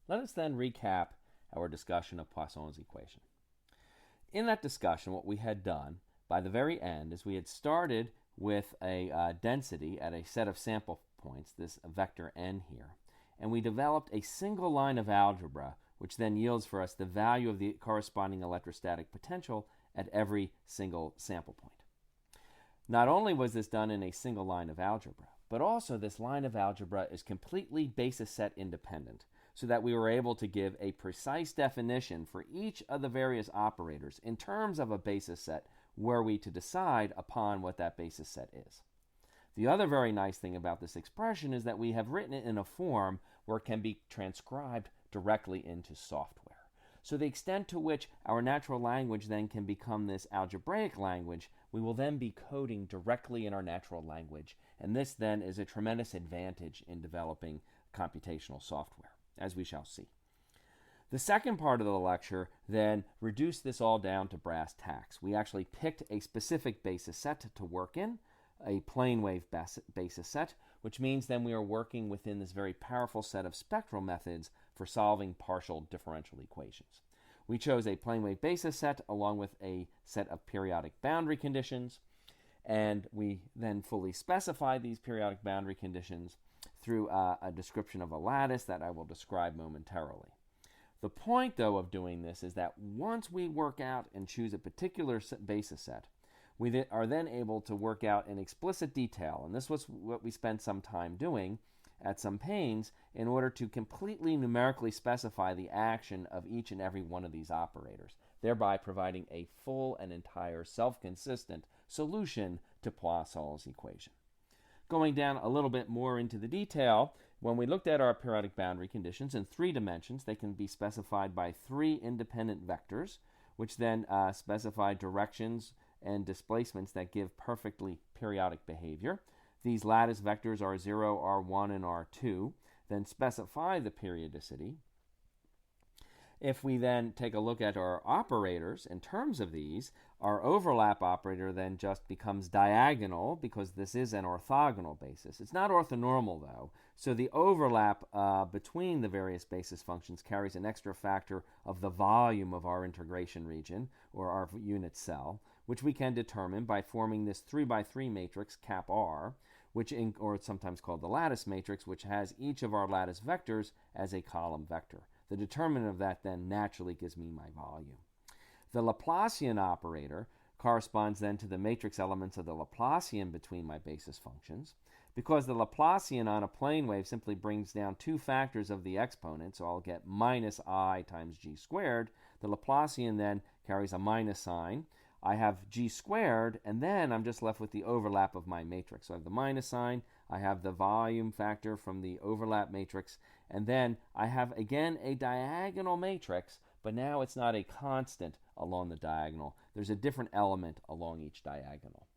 Let us then recap our discussion of Poisson's equation. In that discussion, what we had done by the very end is we had started with a density at a set of sample points, this vector n here, and we developed a single line of algebra which then yields for us the value of the corresponding electrostatic potential at every single sample point. Not only was this done in a single line of algebra, but also this line of algebra is completely basis set independent, so that we were able to give a precise definition for each of the various operators in terms of a basis set were we to decide upon what that basis set is. The other very nice thing about this expression is that we have written it in a form where it can be transcribed directly into software. So the extent to which our natural language then can become this algebraic language, we will then be coding directly in our natural language, and this then is a tremendous advantage in developing computational software, as we shall see. The second part of the lecture then reduced this all down to brass tacks. We actually picked a specific basis set to work in, a plane wave basis set, which means then we are working within this very powerful set of spectral methods for solving partial differential equations. We chose a plane wave basis set along with a set of periodic boundary conditions, and we then fully specified these periodic boundary conditions through a description of a lattice that I will describe momentarily. The point, though, of doing this is that once we work out and choose a particular basis set, we are then able to work out in explicit detail, and this was what we spent some time doing at some pains in order to completely numerically specify the action of each and every one of these operators, thereby providing a full and entire self-consistent solution to Poisson's equation. Going down a little bit more into the detail, when we looked at our periodic boundary conditions in 3 dimensions, they can be specified by 3 independent vectors, which then specify directions and displacements that give perfectly periodic behavior. These lattice vectors are 0, R1, and R2, then specify the periodicity. If we then take a look at our operators in terms of these, our overlap operator then just becomes diagonal because this is an orthogonal basis. It's not orthonormal, though, so the overlap between the various basis functions carries an extra factor of the volume of our integration region, or our unit cell, which we can determine by forming this 3x3 matrix, cap R, or it's sometimes called the lattice matrix, which has each of our lattice vectors as a column vector. The determinant of that then naturally gives me my volume. The Laplacian operator corresponds then to the matrix elements of the Laplacian between my basis functions. Because the Laplacian on a plane wave simply brings down 2 factors of the exponent, so I'll get minus I times g squared, the Laplacian then carries a minus sign. I have g squared, and then I'm just left with the overlap of my matrix. So I have the minus sign, I have the volume factor from the overlap matrix, and then I have, again, a diagonal matrix, but now it's not a constant along the diagonal. There's a different element along each diagonal.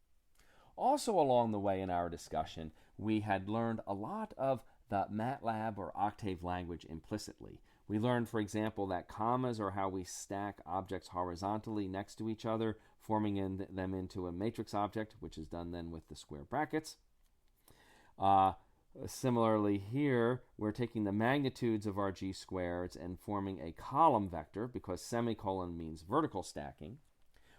Also along the way in our discussion, we had learned a lot of the MATLAB or Octave language implicitly. We learned, for example, that commas are how we stack objects horizontally next to each other, forming them into a matrix object, which is done then with the square brackets. Similarly here, we're taking the magnitudes of our g squareds and forming a column vector because semicolon means vertical stacking.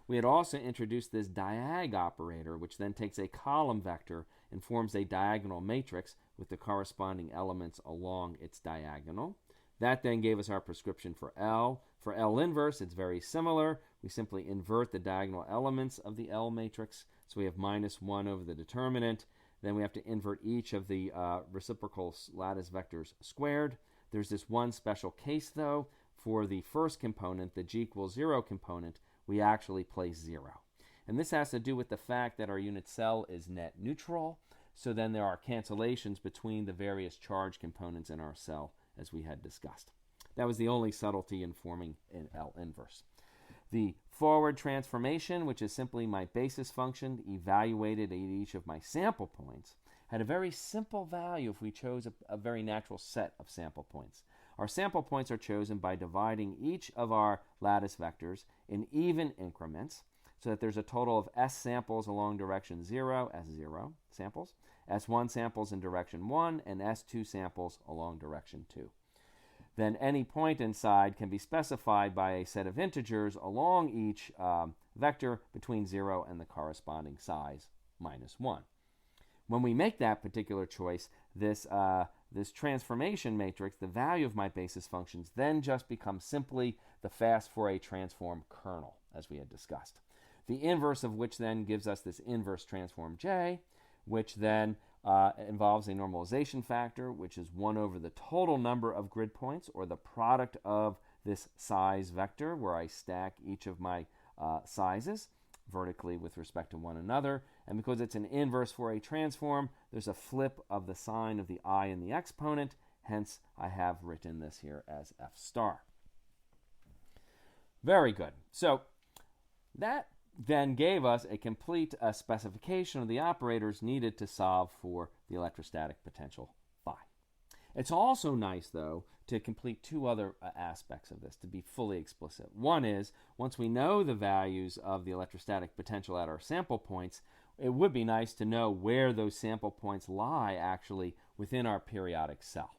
We had also introduced this diag operator, which then takes a column vector and forms a diagonal matrix with the corresponding elements along its diagonal. That then gave us our prescription for L. For L inverse, it's very similar. We simply invert the diagonal elements of the L matrix. So we have minus 1 over the determinant. Then we have to invert each of the reciprocal lattice vectors squared. There's this one special case, though. For the first component, the g equals 0 component, we actually place 0. And this has to do with the fact that our unit cell is net neutral. So then there are cancellations between the various charge components in our cell, as we had discussed. That was the only subtlety in forming an L inverse. The forward transformation, which is simply my basis function evaluated at each of my sample points, had a very simple value if we chose a very natural set of sample points. Our sample points are chosen by dividing each of our lattice vectors in even increments, so that there's a total of S samples along direction 0, S0 samples, S1 samples in direction 1, and S2 samples along direction 2. then any point inside can be specified by a set of integers along each vector between 0 and the corresponding size minus 1. When we make that particular choice, this transformation matrix, the value of my basis functions, then just becomes simply the fast Fourier transform kernel, as we had discussed. The inverse of which then gives us this inverse transform J, which then involves a normalization factor, which is 1 over the total number of grid points, or the product of this size vector, where I stack each of my sizes vertically with respect to one another. And because it's an inverse Fourier transform, there's a flip of the sign of the I in the exponent. Hence, I have written this here as F star. Very good. So that then gave us a complete specification of the operators needed to solve for the electrostatic potential phi. It's also nice, though, to complete two other aspects of this, to be fully explicit. One is, once we know the values of the electrostatic potential at our sample points, it would be nice to know where those sample points lie actually within our periodic cell.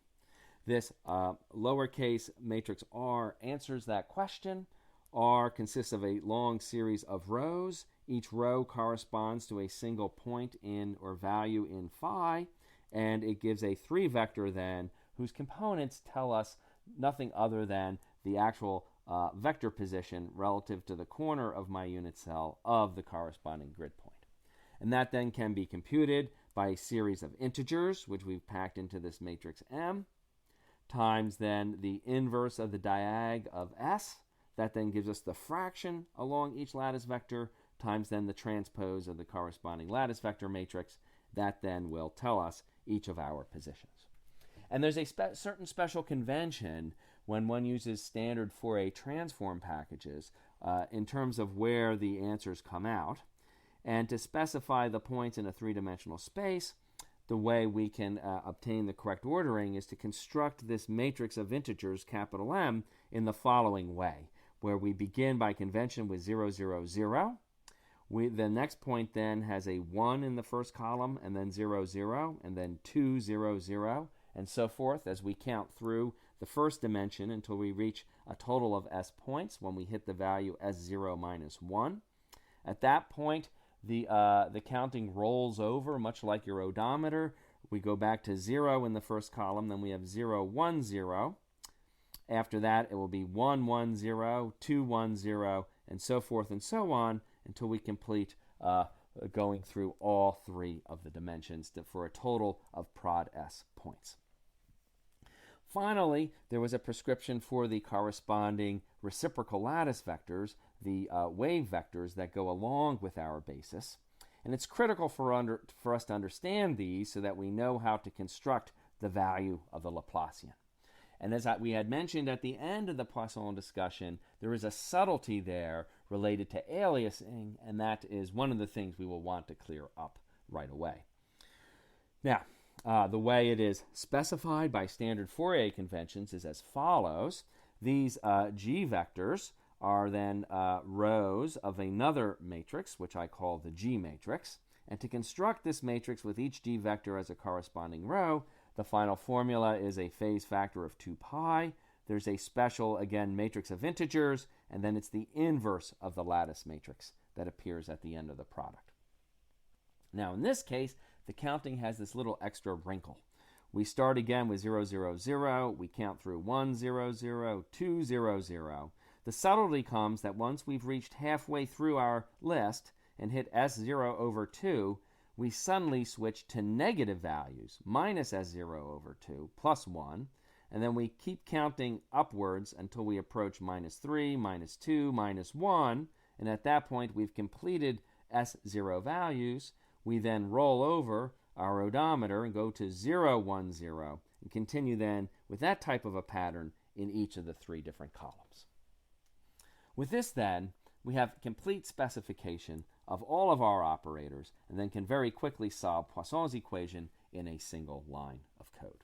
This lowercase matrix R answers that question. R consists of a long series of rows. Each row corresponds to a single point in or value in phi, and it gives a 3-vector then whose components tell us nothing other than the actual vector position relative to the corner of my unit cell of the corresponding grid point. And that then can be computed by a series of integers, which we've packed into this matrix M, times then the inverse of the diag of S. That then gives us the fraction along each lattice vector, times then the transpose of the corresponding lattice vector matrix. That then will tell us each of our positions. And there's a certain special convention when one uses standard Fourier transform packages in terms of where the answers come out. And to specify the points in a three-dimensional space, the way we can obtain the correct ordering is to construct this matrix of integers, capital M, in the following way, where we begin by convention with 0, 0, 0. The next point then has a 1 in the first column, and then 0, 0, and then 2, 0, 0, and so forth as we count through the first dimension until we reach a total of S points when we hit the value S0 minus 1. At that point, the counting rolls over, much like your odometer. We go back to 0 in the first column, then we have 0, 1, 0. After that, it will be 1, 1, 0, 2, 1, 0, and so forth and so on until we complete going through all three of the dimensions for a total of prod S points. Finally, there was a prescription for the corresponding reciprocal lattice vectors, the wave vectors that go along with our basis. And it's critical for us to understand these so that we know how to construct the value of the Laplacian. And as we had mentioned at the end of the Poisson discussion, there is a subtlety there related to aliasing, and that is one of the things we will want to clear up right away. Now, the way it is specified by standard Fourier conventions is as follows. These G vectors are then rows of another matrix, which I call the G matrix. And to construct this matrix with each G vector as a corresponding row, the final formula is a phase factor of 2 pi. There's a special, again, matrix of integers, and then it's the inverse of the lattice matrix that appears at the end of the product. Now, in this case, the counting has this little extra wrinkle. We start again with 0, 0, 0. We count through 1, 0, 0, 2, 0, 0. The subtlety comes that once we've reached halfway through our list and hit S0 over 2, we suddenly switch to negative values, minus S0 over 2, plus 1, and then we keep counting upwards until we approach minus 3, minus 2, minus 1, and at that point we've completed S0 values. We then roll over our odometer and go to 0, 1, 0, and continue then with that type of a pattern in each of the three different columns. With this then, we have complete specification of all of our operators and then can very quickly solve Poisson's equation in a single line of code.